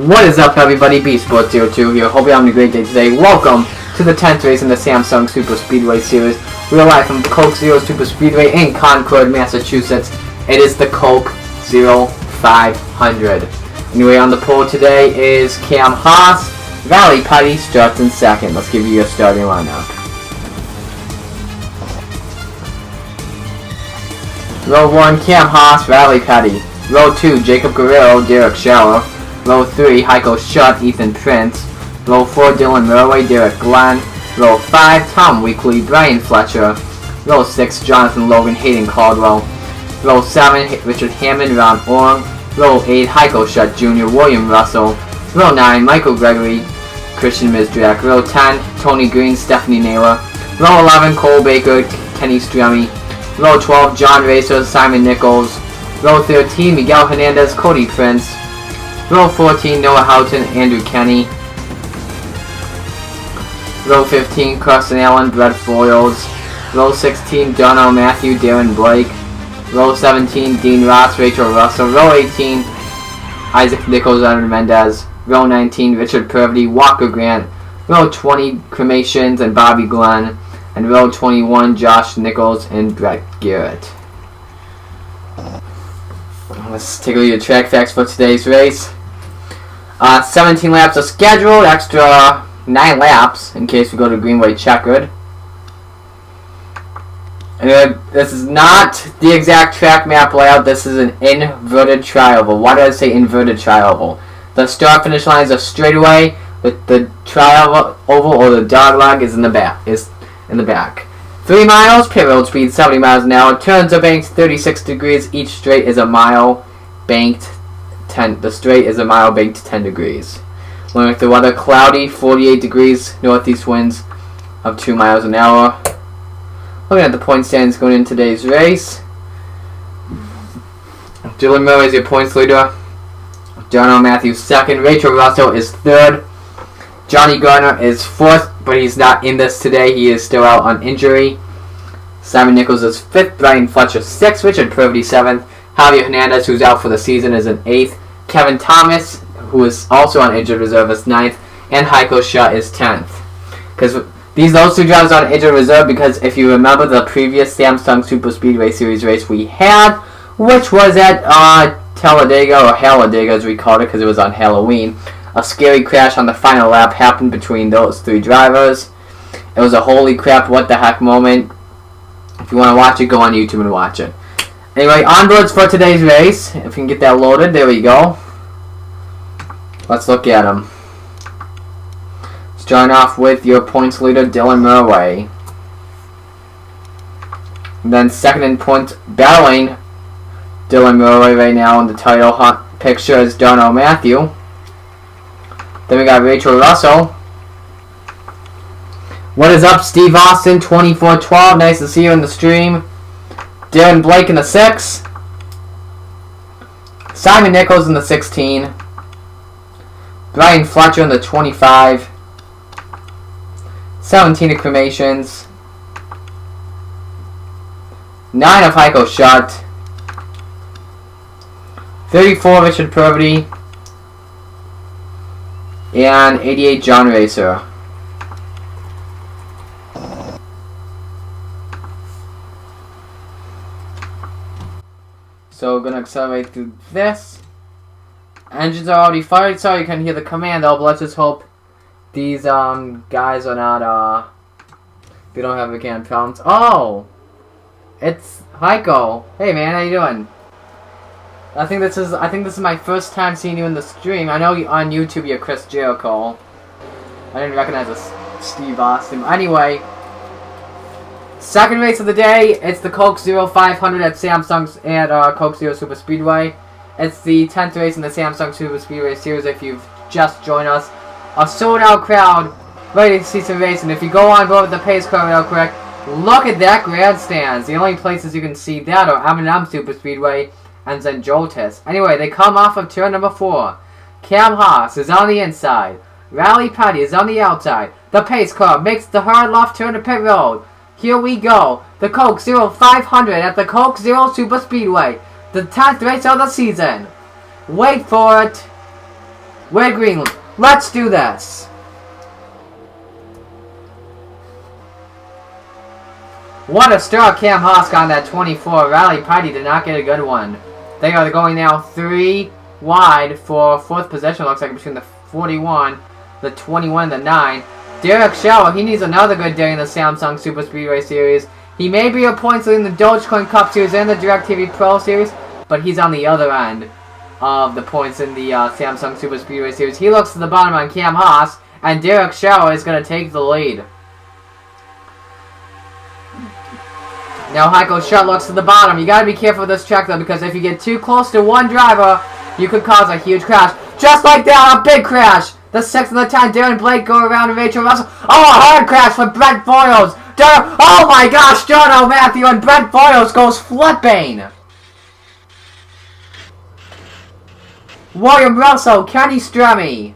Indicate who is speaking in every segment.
Speaker 1: What is up, everybody? B-Sports02 here. Hope you're having a great day today. Welcome to the 10th race in the Samsung Superspeedway Series. We are live from Coke Zero Superspeedway in Concord, Massachusetts. It is the Coke Zero 500. Anyway, on the pole today is Cam Haas. Valley Putty starts in second. Let's give you your starting lineup. Row 1, Cam Haas, Valley Putty. Row 2, Jacob Guerrero, Derek Schauer. Row 3, Heiko Schutt, Ethan Prince. Row 4, Dillon Murway, Derek Glenn. Row 5, Tom Weekly, Brian Fletcher. Row 6, Jonathan Logan, Hayden Caldwell. Row 7, Richard Hammond, Ron Orm. Row 8, Heiko Schutt Jr., William Russell. Row 9, Michael Gregory, Christian Mizdrack. Row 10, Tony Green, Stephanie Naylor. Row 11, Cole Baker, Kenny Stremme. Row 12, John Racer, Simon Nichols. Row 13, Miguel Hernandez, Cody Prince. Row 14, Noah Houghton, Andrew Kenny. Row 15, Carson Allen, Brett Foyles. Row 16, Dono Matthew, Darren Blake. Row 17, Dean Ross, Rachel Russell. Row 18, Isaac Nichols, Aaron Mendez. Row 19, Richard Purvey, Walker Grant. Row 20, Cremations and Bobby Glenn. And row 21, Josh Nichols and Brett Garrett. Let's take a look at the track facts for today's race. 17 laps are scheduled, extra 9 laps in case we go to Greenway Checkered. And this is not the exact track map layout, this is an inverted tri-oval. Why did I say inverted tri-oval? The start finish lines are straightaway, with the tri-oval or the dog leg is in the back. 3 miles, pit road speed 70 miles an hour, turns are banked 36 degrees, each straight is a mile banked. The straight is a mile banked 10 degrees. Looking at the weather, cloudy, 48 degrees, northeast winds of 2 miles an hour. Looking at the point standings going in today's race. Dillon Murway is your points leader. Darnell Matthews second. Rachel Russell is third. Johnny Gardner is fourth, but he's not in this today. He is still out on injury. Simon Nichols is fifth. Brian Fletcher sixth. Richard Purvey seventh. Javier Hernandez, who's out for the season, is in 8th. Kevin Thomas, who is also on injured reserve, is 9th. And Heiko Schutt is 10th. Because those two drivers are on injured reserve because if you remember the previous Samsung Superspeedway Series race we had, which was at Talladega, or Halladega as we called it because it was on Halloween, a scary crash on the final lap happened between those 3 drivers. It was a holy crap, what the heck moment. If you want to watch it, go on YouTube and watch it. Anyway, onboards for today's race. If we can get that loaded, there we go. Let's look at them. Starting off with your points leader, Dillon Murway. And then second in points, battling Dillon Murway right now in the title hunt picture is Darnell Matthew. Then we got Rachel Russell. What is up, Steve Austin, 2412. Nice to see you in the stream. Darren Blake in the 6. Simon Nichols in the 16. Brian Fletcher in the 25. 17 of Cremations. 9 of Heiko Schutt. 34 Richard Purvey. And 88 John Racer. So we're going to accelerate through this. Engines are already fired. Sorry you couldn't hear the command though, but let's just hope these guys are not they don't have mechanical problems. Oh! It's Heiko. Hey man, how you doing? I think this is my first time seeing you in the stream. I know on YouTube you're Chris Jericho. I didn't recognize a Steve Austin. Anyway, second race of the day, it's the Coke Zero 500 at Samsung's at Coke Zero Superspeedway. It's the 10th race in the Samsung Superspeedway Series if you've just joined us. A sold out crowd, ready to see some racing. If you go on board with the pace car real quick, look at that grandstands. The only places you can see that are M&M Superspeedway and Zenjotis. Anyway, they come off of turn number 4. Cam Haas is on the inside. Rally Putty is on the outside. The pace car makes the hard left turn to pit road. Here we go. The Coke Zero 500 at the Coke Zero Superspeedway. The 10th race of the season. Wait for it. We're green. Let's do this. What a start Cam Haas got on that 24. Rally Piety did not get a good one. They are going now 3 wide for 4th position, looks like, between the 41, the 21, and the 9. Derek Schauer, he needs another good day in the Samsung Superspeedway Series. He may be a points leader in the Dogecoin Cup Series and the DirecTV Pro Series, but he's on the other end of the points in the Samsung Superspeedway Series. He looks to the bottom on Cam Haas, and Derek Schauer is going to take the lead. Now Heiko Schutt looks to the bottom. You gotta be careful with this track though, because if you get too close to one driver, you could cause a huge crash. Just like that, a big crash! The 6th and the 10th, Darren Blake go around and Rachel Russell. Oh, a hard crash for Brent Foyles! Oh my gosh, John O'Matthew and Brent Foyles goes flipping! William Russell, Kenny Stremme.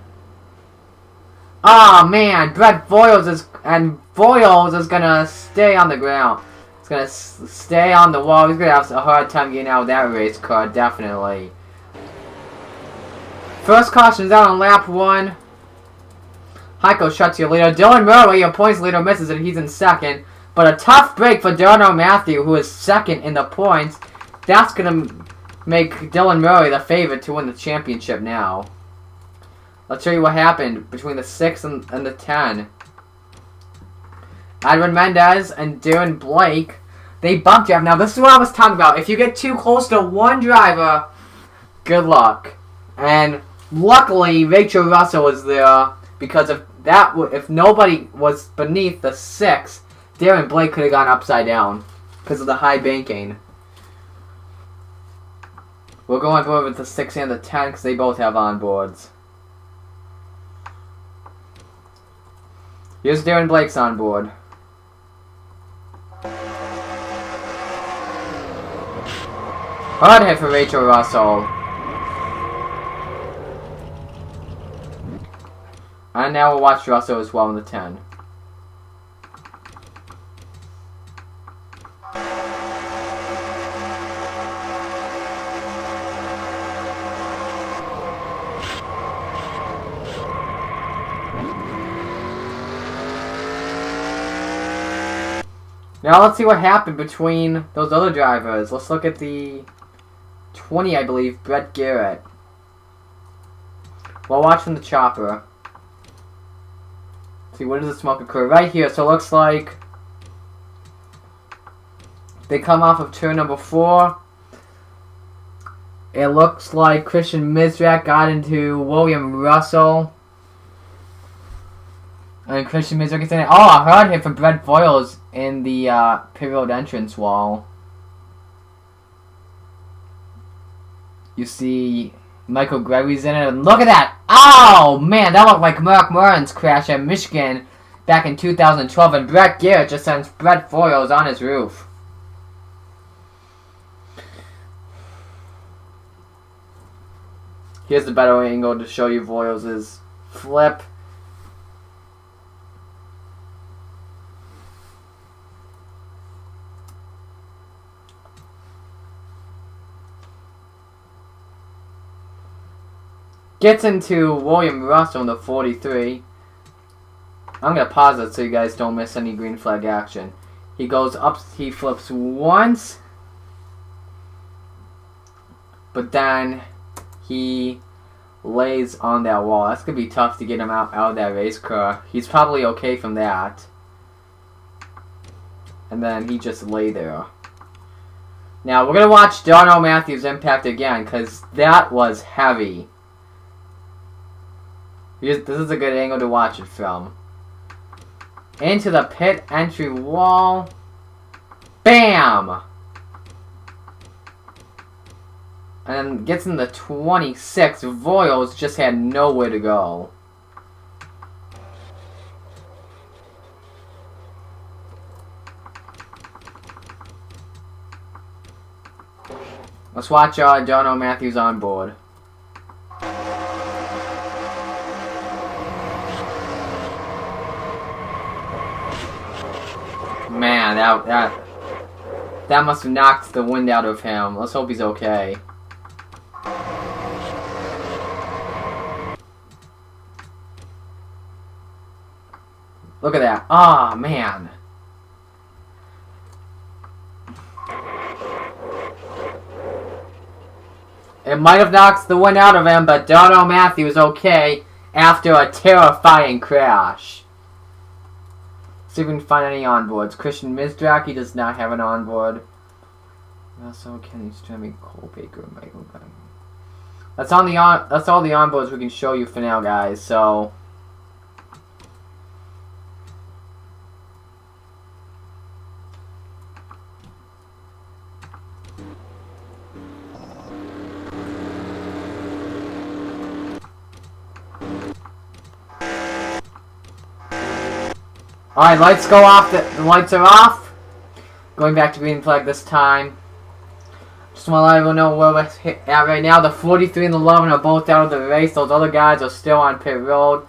Speaker 1: Oh man, Brent Foyles is gonna stay on the ground. He's gonna stay on the wall. He's gonna have a hard time getting out of that race car, definitely. First caution's out on lap 1. Heiko Schutt's your leader. Dillon Murway, your points leader, misses it. He's in 2nd. But a tough break for Darren O'Matthew, who is 2nd in the points. That's gonna make Dillon Murway the favorite to win the championship now. I'll show you what happened between the 6 and the 10. Edwin Mendez and Darren Blake, they bumped you up. Now, this is what I was talking about. If you get too close to one driver, good luck. And luckily, Rachel Russell was there, because if nobody was beneath the 6, Darren Blake could have gone upside down because of the high banking. We'll go on board with the 6 and the 10 because they both have onboards. Here's Darren Blake's onboard. Hard hit for Rachel Russell. And now we'll watch Russell as well in the 10. Now let's see what happened between those other drivers. Let's look at the 20, I believe, Brett Garrett. We'll watch from the chopper. Let's see, where does the smoke occur? Right here. So it looks like they come off of turn number 4. It looks like Christian Mizrak got into William Russell. And Christian Mizrak is in it. Oh, a hard hit from Brent Foyles in the pit road entrance wall. You see Michael Gregory's in it, and look at that! Oh, man, that looked like Mark Murren's crash at Michigan back in 2012, and Brett Garrett just sends Brent Foyles on his roof. Here's the better angle to show you Foyles' flip. Gets into William Russell in the 43. I'm going to pause it so you guys don't miss any green flag action. He goes up, he flips once, but then he lays on that wall. That's going to be tough to get him out of that race car. He's probably okay from that. And then he just lay there. Now, we're going to watch Darnell Matthews' impact again, because that was heavy. This is a good angle to watch it from. Into the pit entry wall. Bam! And then gets in the 26. Foyles just had nowhere to go. Let's watch Darnell Matthews on board. Man, that must have knocked the wind out of him. Let's hope he's okay. Look at that. Ah, man. It might have knocked the wind out of him, but Dono Matthew was okay after a terrifying crash. See if we can find any onboards. Christian Mizdraki does not have an onboard. Also, Kenny Stremy, Cole Baker, Michael Gunn. That's all the onboards we can show you for now, guys. So. Alright, lights go off. The lights are off. Going back to green flag this time. Just want to let everyone know where we're at right now. The 43 and the 11 are both out of the race. Those other guys are still on pit road.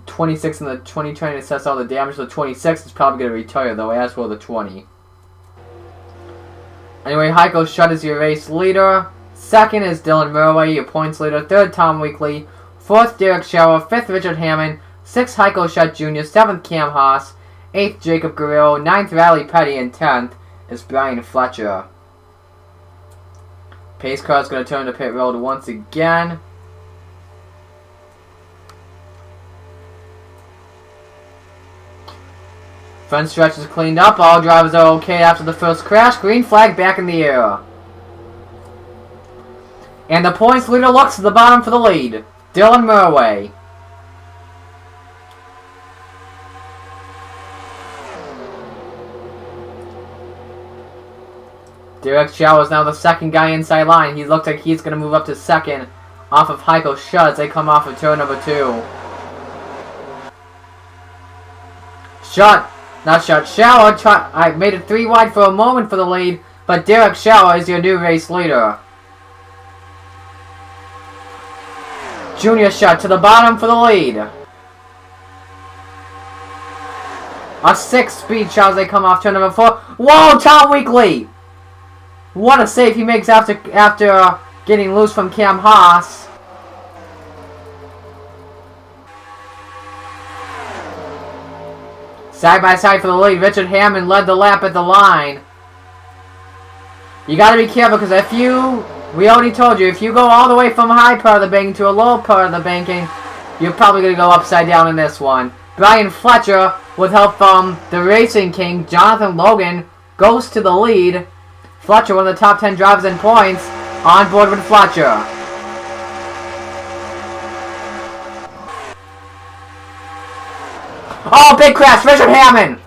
Speaker 1: 26 and the 20 trying to assess all the damage. The 26 is probably going to retire, though, as will the 20. Anyway, Heiko Schutt is your race leader. Second is Dillon Murway, your points leader. Third, Tom Weekly. Fourth, Derek Schauer. Fifth, Richard Hammond. 6th, Heiko Schutt Jr., 7th, Cam Haas, 8th, Jacob Guerrero, 9th, Riley Petty, and 10th is Brian Fletcher. Pace car is going to turn to pit road once again. Front stretch is cleaned up, all drivers are okay after the first crash, green flag back in the air. And the points leader looks to the bottom for the lead, Dillon Murway. Derek Schauer is now the second guy inside line. He looks like he's going to move up to second off of Heiko Schutt as they come off of turn number 2. Schauer I made it 3 wide for a moment for the lead, but Derek Schauer is your new race leader. Junior Schutt to the bottom for the lead. A 6-speed shot as they come off turn number 4. Whoa, Tom Weekly! What a save he makes after getting loose from Cam Haas. Side by side for the lead, Richard Hammond led the lap at the line. You gotta be careful because we already told you, if you go all the way from a high part of the banking to a low part of the banking, you're probably gonna go upside down in this one. Brian Fletcher, with help from the Racing King, Jonathan Logan, goes to the lead. Fletcher, one of the top 10 drivers in points, on board with Fletcher. Oh, big crash, Richard Hammond.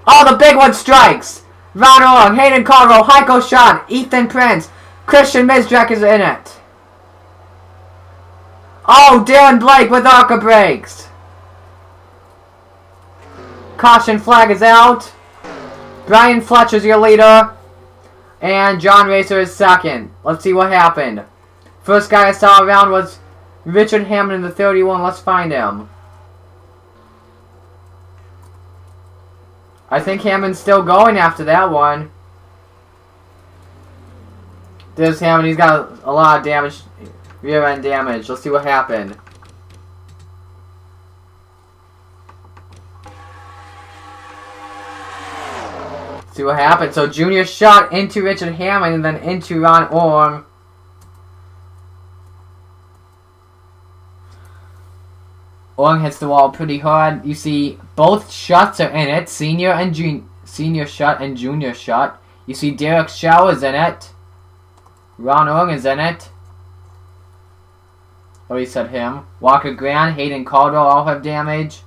Speaker 1: Oh, the big one strikes. Ron Orr, Hayden Caldwell, Heiko Schutt, Ethan Prince, Christian Mizdrack is in it. Oh, Darren Blake with ARCA brakes. Caution flag is out. Brian Fletcher's your leader. And John Racer is second. Let's see what happened. First guy I saw around was Richard Hammond in the 31. Let's find him. I think Hammond's still going after that one. There's Hammond. He's got a lot of damage, rear end damage. Let's see what happened. See what happened. So Junior Schutt into Richard Hammond and then into Ron Orm. Orm hits the wall pretty hard. You see both Schutts are in it. Senior Schutt and Junior Schutt. You see Derek Schauer is in it. Ron Orm is in it. Oh, he said him. Walker Grant, Hayden Caldwell all have damage.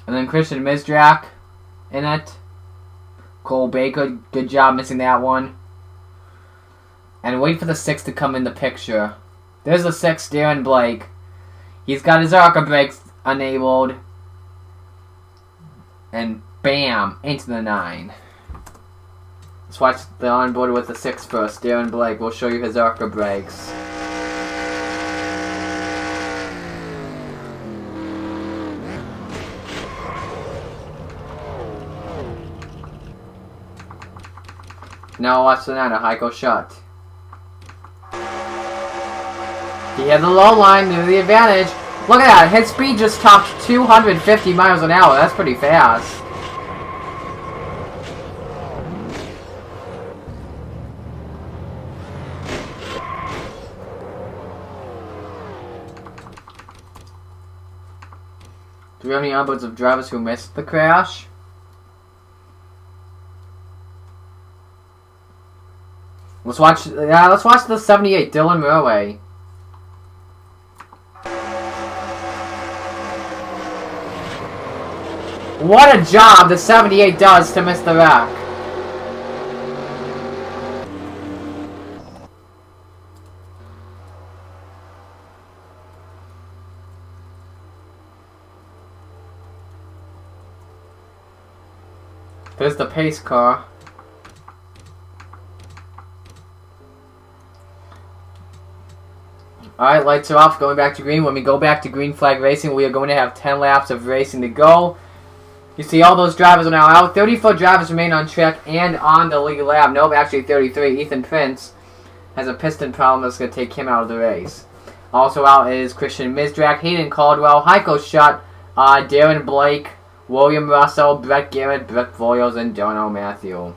Speaker 1: And then Christian Mizdrack in it. Cole Baker, good job missing that one. And wait for the 6 to come in the picture. There's the 6, Darren Blake. He's got his ARCA brakes enabled. And bam, into the 9. Let's watch the onboard with the 6 first. Darren Blake will show you his ARCA brakes. Now watch the 9 of Heiko Schutt. He had the low line, knew the advantage. Look at that, his speed just topped 250 miles an hour. That's pretty fast. Do we have any upwards of drivers who missed the crash? Let's watch the 78, Dillon Murway. What a job the 78 does to miss the wreck. There's the pace car. Alright, lights are off, going back to green. When we go back to green flag racing, we are going to have 10 laps of racing to go. You see all those drivers are now out. 34 drivers remain on track and on the lead lap. Nope, actually 33. Ethan Prince has a piston problem that's going to take him out of the race. Also out is Christian Mizrak, Hayden Caldwell, Heiko Schutt, Darren Blake, William Russell, Brett Garrett, Brett Voyles, and Dono Matthew.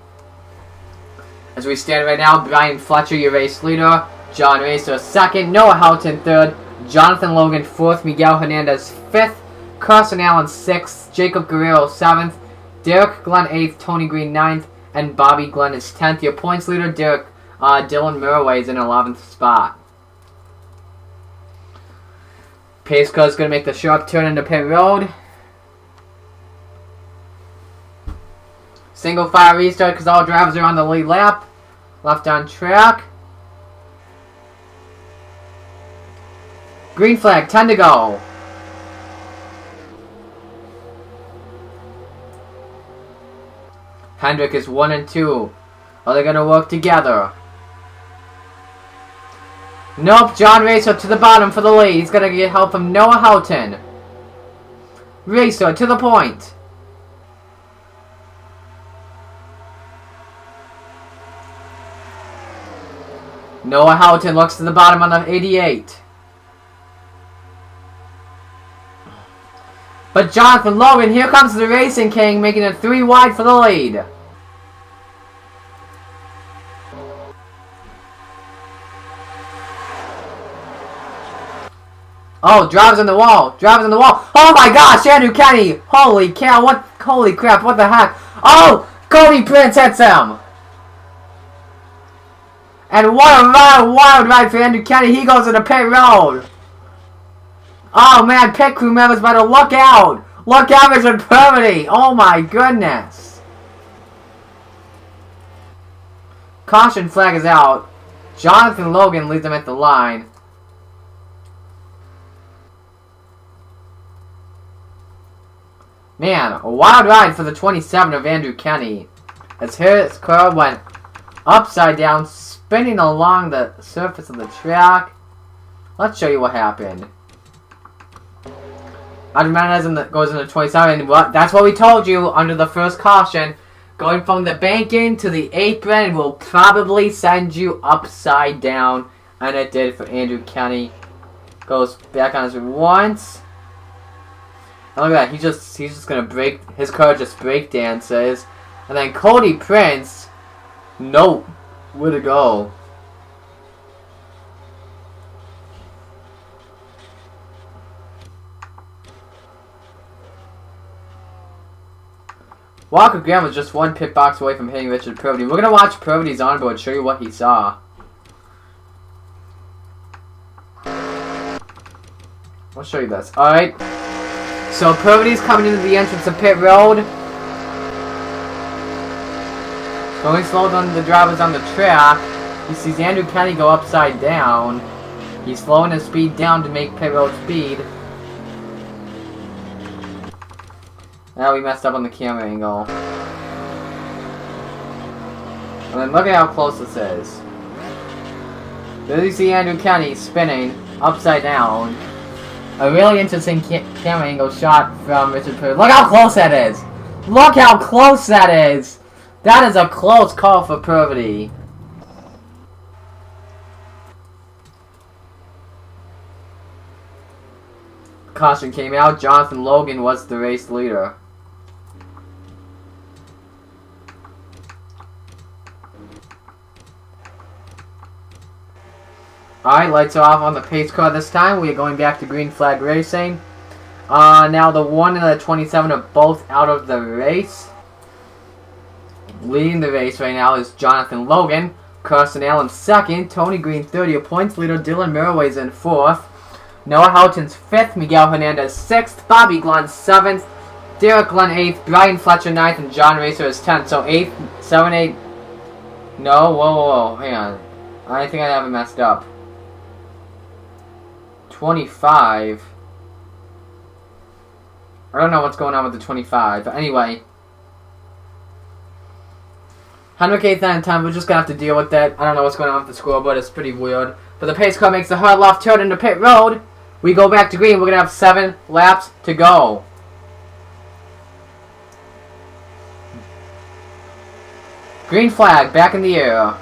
Speaker 1: As we stand right now, Brian Fletcher, your race leader. John Racer, second. Noah Houghton, third. Jonathan Logan, fourth. Miguel Hernandez, fifth. Carson Allen, sixth. Jacob Guerrero, seventh. Derek Glenn, eighth. Tony Green, ninth. And Bobby Glenn is 10th. Your points leader, Dillon Murway, is in 11th spot. Pace car is going to make the sharp turn into pit road. Single file restart because all drivers are on the lead lap. Left on track. Green flag, 10 to go. Hendrick is 1 and 2. Are they going to work together? Nope, John Racer to the bottom for the lead. He's going to get help from Noah Houghton. Racer to the point. Noah Houghton looks to the bottom on the 88. But Jonathan Logan, here comes the Racing King, making it 3 wide for the lead. Oh, drives on the wall. Drives on the wall. Oh my gosh, Andrew Kenny. Holy cow, holy crap, what the heck. Oh, Cody Prince hits him. And what a wild ride for Andrew Kenny. He goes into pit road. Oh man, pit crew members better look out. Look out, Mr. Pervity. Oh my goodness. Caution flag is out. Jonathan Logan leads them at the line. Man, a wild ride for the 27 of Andrew Kenny. As his car went upside down, spinning along the surface of the track. Let's show you what happened. Adrianez goes into 27. That's what we told you under the first caution. Going from the banking to the apron will probably send you upside down. And it did for Andrew Kenny. Goes back on his once. And look at that. He's just gonna break. His car just break dances. And then Cody Prince. Nope. Where to go? Walker Graham was just 1 pit box away from hitting Richard Purvity. We're gonna watch Purvity's onboard, show you what he saw. I'll show you this. Alright. So Purvity's coming into the entrance of pit road. Going slow on the drivers on the track. He sees Andrew Kenny go upside down. He's slowing his speed down to make pit road speed. Now we messed up on the camera angle. And then look at how close this is. There you see Andrew Kenny spinning upside down. A really interesting camera angle shot from Richard Purdy. Look how close that is! Look how close that is! That is a close call for Purdy. caution came out. Jonathan Logan was the race leader. Alright, lights are off on the pace car this time. We are going back to green flag racing. Now the 1 and the 27 are both out of the race. Leading the race right now is Jonathan Logan. Carson Allen second. Tony Green 30 points leader. Dillon Murway's in fourth. Noah Houghton's fifth. Miguel Hernandez sixth. Bobby Glenn seventh. Derek Glenn eighth. Brian Fletcher ninth. And John Racer is 10th. So 8th, 7, 8. No, whoa. Hang on. I think I have it messed up. 25. I don't know what's going on with the 25. But anyway. Henrik 8th and 10th. We're just going to have to deal with that. I don't know what's going on with the scoreboard. It's pretty weird. But the pace car makes the hard left turn into pit road. We go back to green. We're going to have 7 laps to go. Green flag back in the air.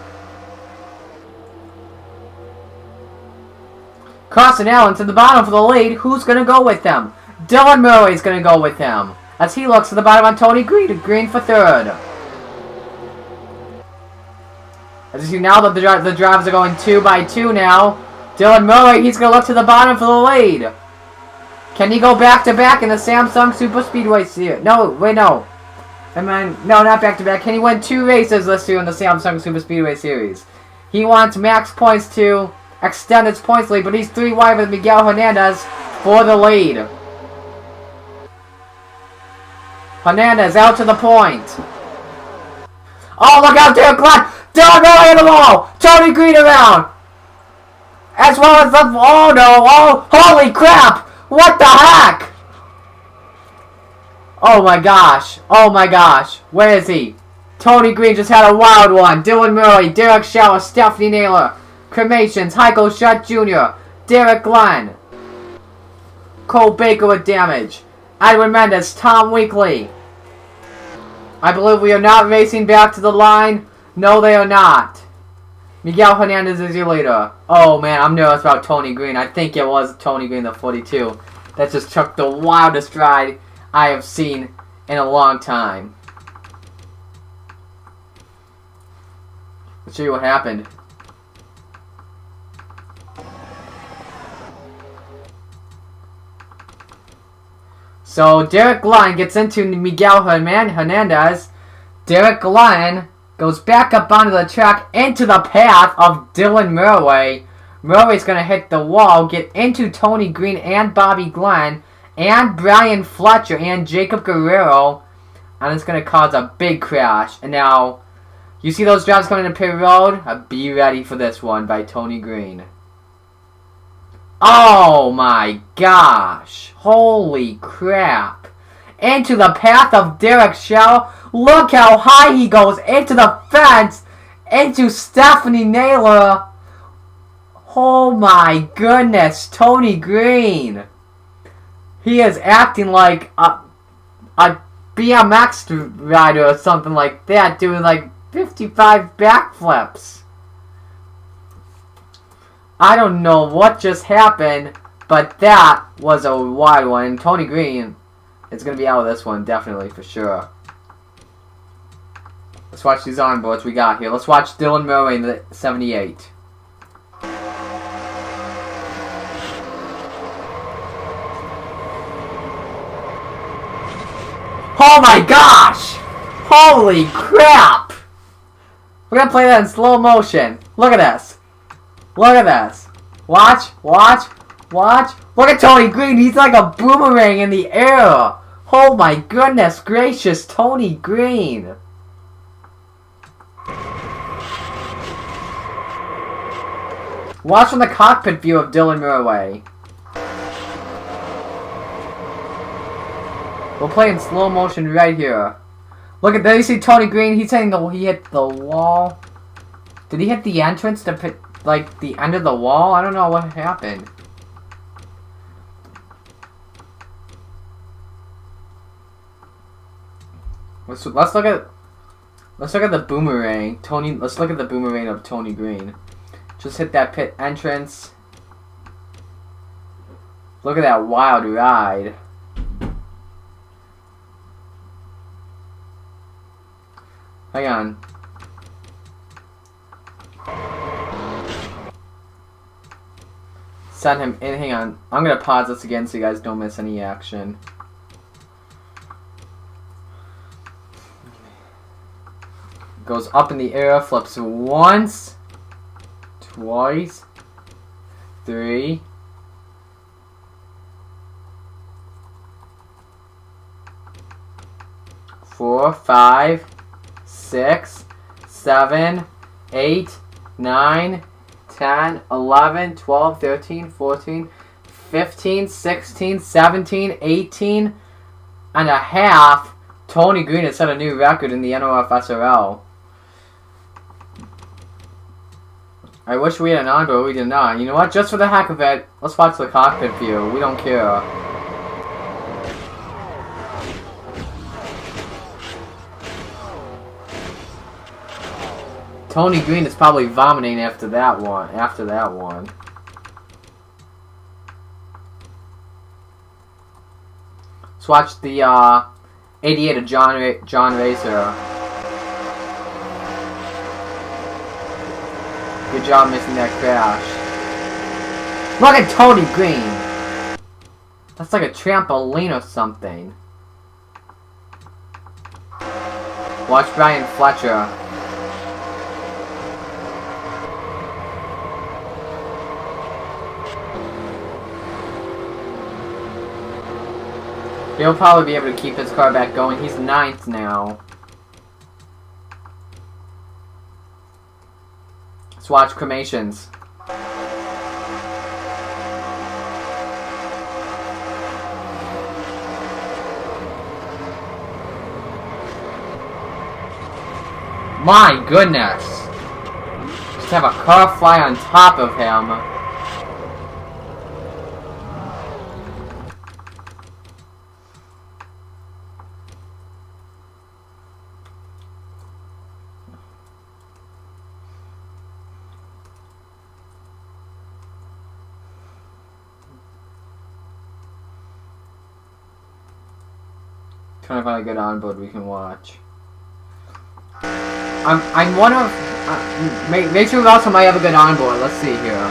Speaker 1: Carson Allen to the bottom for the lead. Who's going to go with them? Dillon Murway's going to go with him. As he looks to the bottom on Tony Green. Green for third. As you see now that the drivers are going 2 by 2 now. Dillon Murway, he's going to look to the bottom for the lead. Can he go back to back in the Samsung Superspeedway Series? No, wait, no. I mean, no, not back to back. Can he win 2 races this year in the Samsung Superspeedway Series? He wants max points to extend his points lead, but he's 3 wide with Miguel Hernandez for the lead. Hernandez out to the point. Oh, look out there, Glenn! Dillon Murway in the wall! Tony Green around! As well as the... Oh no! Oh! Holy crap! What the heck? Oh my gosh! Oh my gosh! Where is he? Tony Green just had a wild one! Dillon Murway, Derek Schauer, Stephanie Naylor, Cremations, Heiko Schutt Jr., Derek Glenn, Cole Baker with damage, Edwin Mendez, Tom Weekly. I believe we are not racing back to the line. No, they are not. Miguel Hernandez is your leader. Oh, man, I'm nervous about Tony Green. I think it was Tony Green, the 42. That just took the wildest ride I have seen in a long time. Let's show you what happened. So, Derek Glenn gets into Miguel Hernandez. Derek Glenn goes back up onto the track into the path of Dillon Murway. Murway's going to hit the wall, get into Tony Green and Bobby Glenn and Brian Fletcher and Jacob Guerrero. And it's going to cause a big crash. And now, you see those drivers coming into pit road? Be ready for this one by Tony Green. Oh my gosh. Holy crap. Into the path of Derek Schauer. Look how high he goes into the fence, into Stephanie Naylor. Oh my goodness, Tony Green. He is acting like a BMX rider or something like that, doing like 55 backflips. I don't know what just happened, but that was a wild one. And Tony Green is going to be out of this one, definitely, for sure. Let's watch these onboards we got here. Let's watch Dillon Murway in the 78. Oh my gosh! Holy crap! We're gonna play that in slow motion. Look at this. Look at this. Watch, watch, watch. Look at Tony Green. He's like a boomerang in the air. Oh my goodness gracious, Tony Green. Watch from the cockpit view of Dillon Murway. We'll play in slow motion right here. Look at there. You see Tony Green? He's saying he hit the wall. Did he hit the entrance to pit, like the end of the wall? I don't know what happened. Let's look at the boomerang. Let's look at the boomerang of Tony Green. Just hit that pit entrance. Look at that wild ride. Hang on. Send him in. Hang on. I'm gonna pause this again so you guys don't miss any action. Goes up in the air, flips once, twice, 3, 4, 5, 6, 7, 8, 9, 10, 11, 12, 13, 14, 15, 16, 17, 18 and a half. Tony Green has set a new record in the NOFSRL. I wish we had an on, but we did not. You know what? Just for the heck of it, let's watch the cockpit view. We don't care. Tony Green is probably vomiting after that one. Let's watch the 88 of John Racer. Good job missing that crash. Look at Tony Green! That's like a trampoline or something. Watch Brian Fletcher. He'll probably be able to keep his car back going. He's 9th now. Let's watch cremations. My goodness! Just have a car fly on top of him. Trying to find a good onboard we can watch. I'm one of make sure we also might have a good onboard. Let's see here.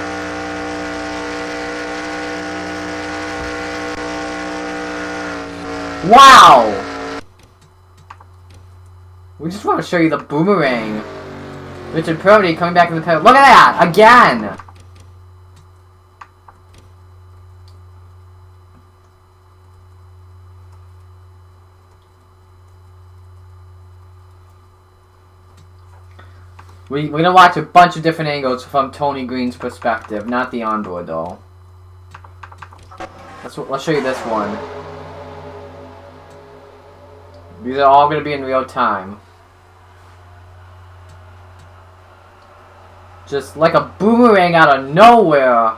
Speaker 1: Wow! We just want to show you the boomerang. Richard Purdy coming back in the pit. Look at that again. We're gonna watch a bunch of different angles from Tony Green's perspective, not the onboard though. Let's show you this one. These are all gonna be in real time. Just like a boomerang out of nowhere.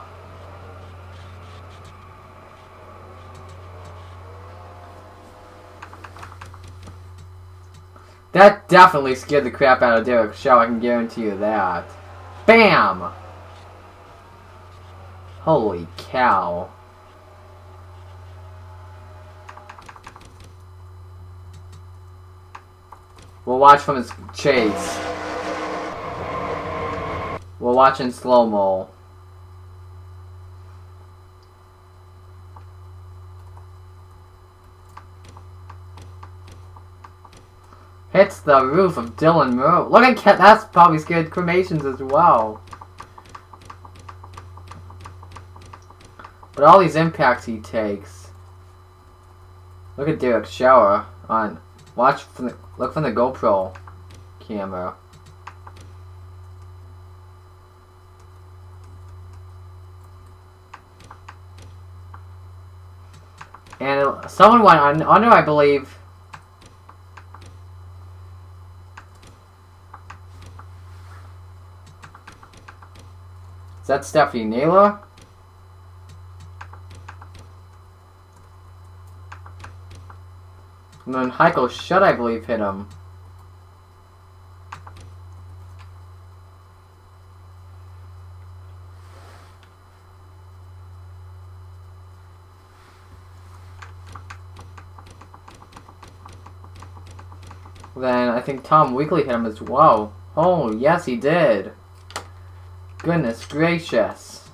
Speaker 1: That definitely scared the crap out of Derek Shaw, I can guarantee you that. BAM! Holy cow. We'll watch from his chase. We'll watch in slow-mo. Hits the roof of Dillon Murway. Look at that's probably scared cremations as well. But all these impacts he takes. Look at Derek Shower on. Look from the GoPro camera. And someone went under, I believe. Is that Stephanie Naylor? And then Heiko should, I believe, hit him. Then I think Tom Weekly hit him as well. Oh, yes, he did. Goodness gracious.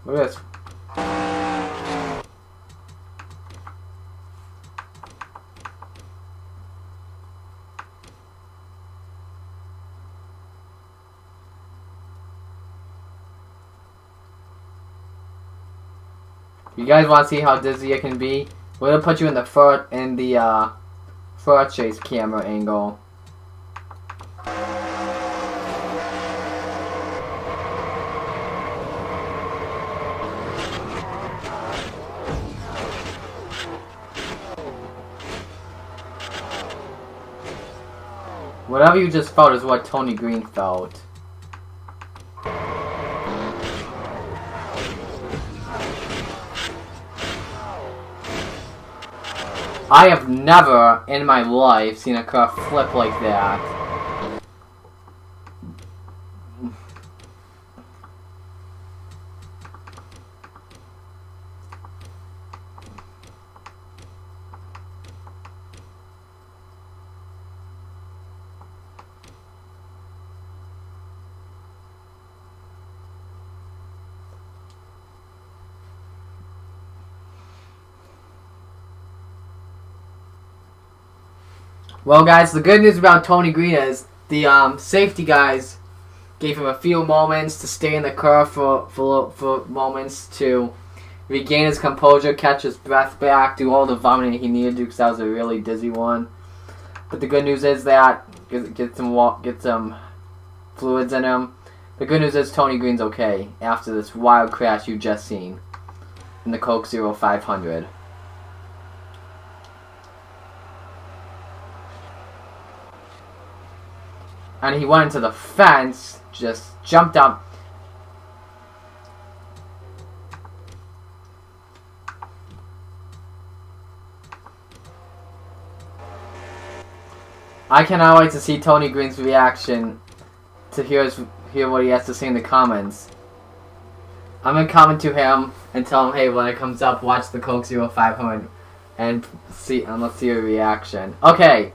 Speaker 1: Look at this. You guys want to see how dizzy it can be? We're gonna put you in the fur chase camera angle. Whatever you just felt is what Tony Green felt. I have never in my life seen a car flip like that. Well, guys, the good news about Tony Green is the safety guys gave him a few moments to stay in the car for moments to regain his composure, catch his breath back, do all the vomiting he needed to because that was a really dizzy one. But the good news is that get some fluids in him. The good news is Tony Green's okay after this wild crash you just seen in the Coke Zero 500. And he went into the fence, just jumped up. I cannot wait to see Tony Green's reaction to hear what he has to say in the comments. I'm gonna comment to him and tell him, hey, when it comes up, watch the Coke Zero 500 and let's see your reaction. Okay.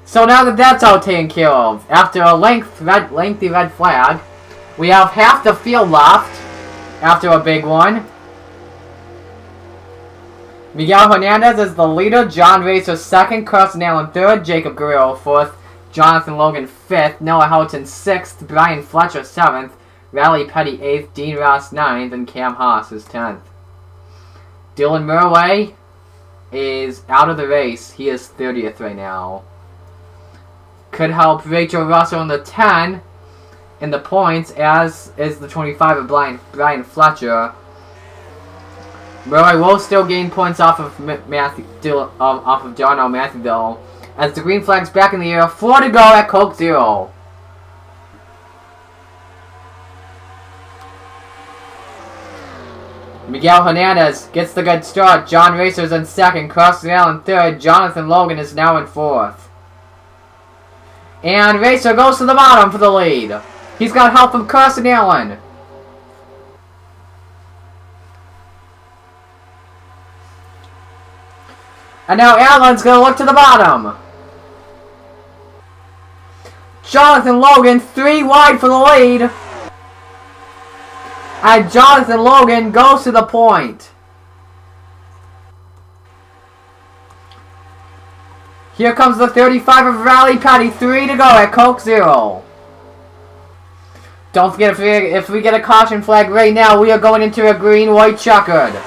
Speaker 1: So now that that's all taken care of, after a lengthy red flag, we have half the field left after a big one. Miguel Hernandez is the leader, John Racer second, Carson Allen third, Jacob Guerrero fourth, Jonathan Logan fifth, Noah Houghton sixth, Brian Fletcher seventh, Riley Petty eighth, Dean Ross ninth, and Cam Haas is 10th. Dillon Murway is out of the race. He is 30th right now. Could help Rachel Russell in the 10 in the points, as is the 25 of Brian Fletcher. Murray will still gain points off of Darnell Matthewville, as the green flag's back in the air. 4 to go at Coke Zero. Miguel Hernandez gets the good start. John Racer's in second, Carson Allen third, Jonathan Logan is now in fourth. And Racer goes to the bottom for the lead. He's got help from Carson Allen. And now Allen's going to look to the bottom. Jonathan Logan 3 wide for the lead. And Jonathan Logan goes to the point. Here comes the 35 of Riley Petty, 3 to go at Coke Zero. Don't forget, if we get a caution flag right now, we are going into a green-white checkered.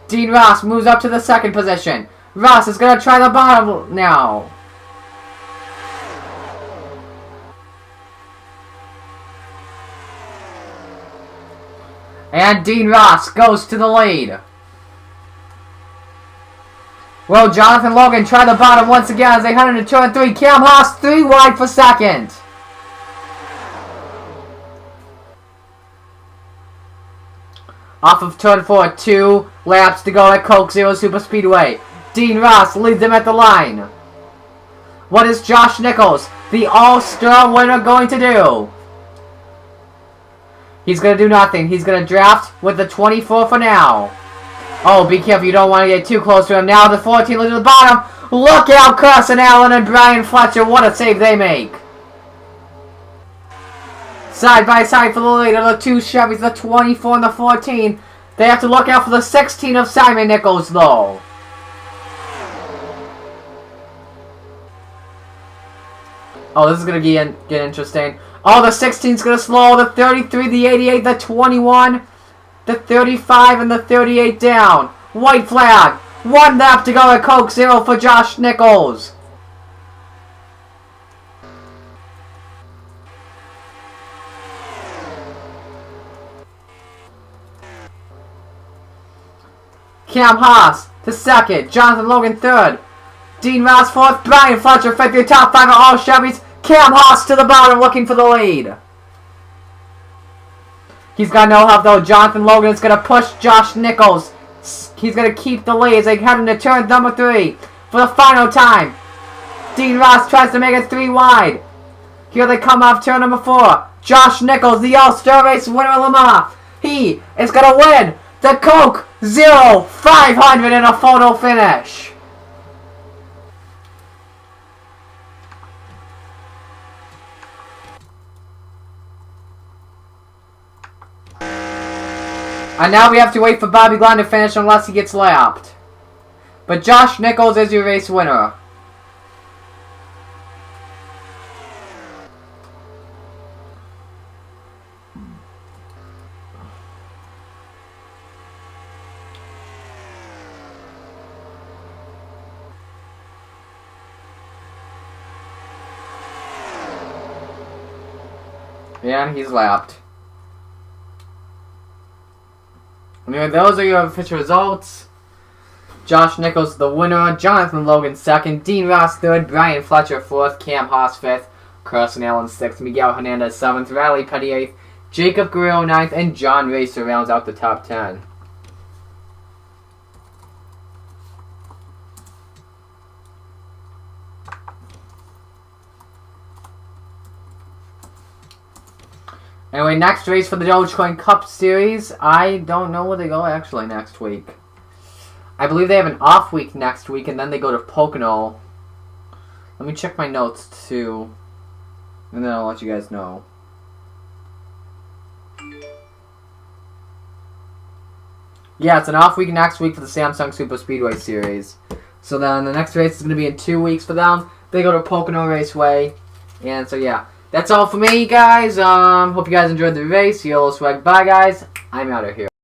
Speaker 1: Dean Ross moves up to the second position. Ross is going to try the bottom now. And Dean Ross goes to the lead. Well, Jonathan Logan tried the bottom once again as they head into turn 3. Cam Haas 3 wide for second. Off of turn 4, 2 laps to go at Coke Zero Superspeedway. Dean Ross leads them at the line. What is Josh Nichols, the All-Star winner, going to do? He's going to do nothing. He's going to draft with the 24 for now. Oh, be careful, you don't want to get too close to him. Now the 14 looks to the bottom. Look out, Carson Allen and Brian Fletcher. What a save they make. Side by side for the leader, the two Chevys, the 24 and the 14. They have to look out for the 16 of Simon Nichols, though. Oh, this is going to get interesting. Oh, the 16 is going to slow. The 33, the 88, the 21, the 35, and the 38 down. White flag. 1 lap to go at Coke Zero for Josh Nichols. Cam Haas to second. Jonathan Logan third. Dean Ross fourth. Brian Fletcher fifth. Your top 5 are all Chevys. Cam Haas to the bottom looking for the lead. He's got no help though. Jonathan Logan is going to push Josh Nichols. He's going to keep the lead as they head into turn number 3 for the final time. Dean Ross tries to make it 3 wide. Here they come off turn number 4. Josh Nichols, the All-Star Race winner of Lamar. He is going to win the Coke Zero 500 in a photo finish. And now we have to wait for Bobby Glenn to finish unless he gets lapped. But Josh Nichols is your race winner. Yeah, he's lapped. Anyway, those are your official results. Josh Nichols the winner, Jonathan Logan second, Dean Ross third, Brian Fletcher fourth, Cam Haas fifth, Carson Allen sixth, Miguel Hernandez seventh, Riley Petty eighth, Jacob Guerrero ninth, and John Racer rounds out the top 10. Anyway, next race for the Dogecoin Cup Series. I don't know where they go actually next week. I believe they have an off week next week, and then they go to Pocono. Let me check my notes too, and then I'll let you guys know. Yeah, it's an off week next week for the Samsung Superspeedway Series. So then the next race is going to be in 2 weeks for them. They go to Pocono Raceway, and so yeah. That's all for me, guys. Hope you guys enjoyed the race. Yellow Swag. Bye, guys. I'm out of here.